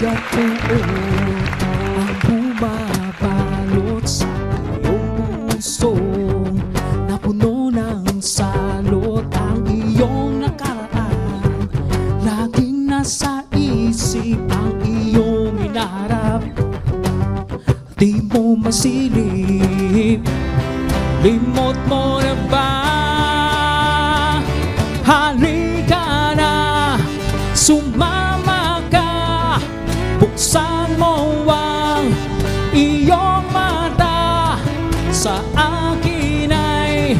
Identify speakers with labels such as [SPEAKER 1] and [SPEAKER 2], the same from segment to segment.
[SPEAKER 1] at uod ang bumabalot sa iyong puso, na puno ng salot ang iyong nakaraan. Laging nasa isip ang iyong hinaharap, di mo masilip. Limot mo na ba? Halika na, sumama ka, buksan mo ang iyong mata. Sa akin ay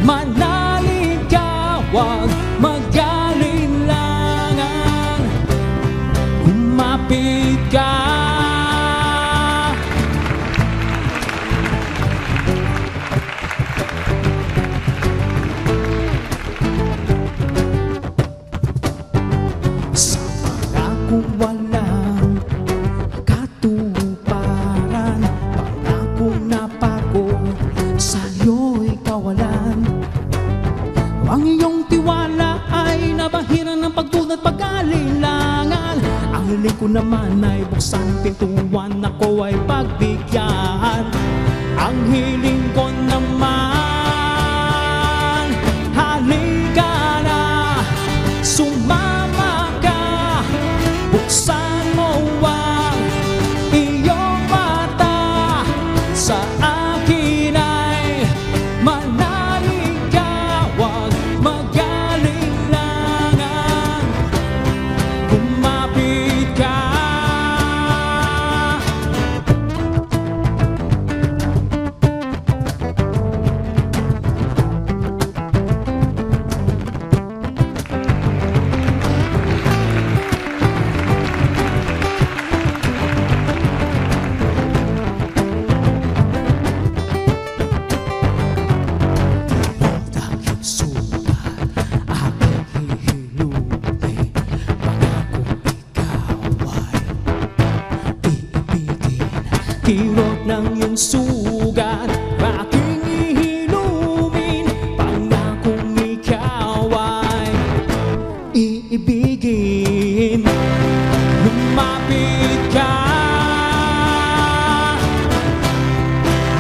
[SPEAKER 1] manalig ka, huwag mag-alinlangan. Kumapit ka, kung walang katuparan, pangakong napako sa'yo'y kawalan. Ang iyong tiwala ay nabahiran ng pagtulad pag-alinlangan. Ang hiling ko naman ay buksan pintuan, ako ay pagbigyan. Ang hiling ko naman, halika na, sumama ka, buksan mo ang iyong mata. Sa akin ay manalig ka, huwag mag-alinlangan. Kumapit ka, kirot ng iyong sugat, aking ihilumin. Pangakong ikaw ay iibigin. Lumapit ka,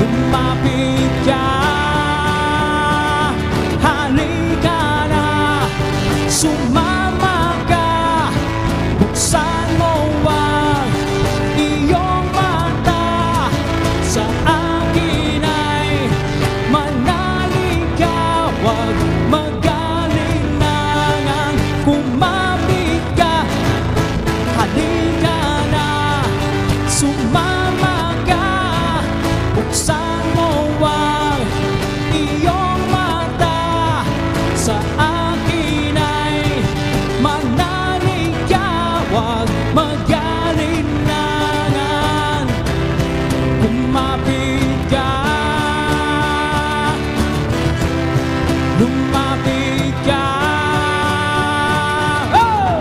[SPEAKER 1] lumapit ka, halika na, sumama ka, buksan mo ang iyong mata. Sa akin ay manalig ka, huwag mag-alinlangan. Kumapit ka, halika na, sumama ka, buksan mo ang iyong mata. Sa akin ay manalig ka, huwag mag-alinlangan. Kumapit ka, lumapit ka. Oh!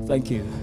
[SPEAKER 1] Thank you.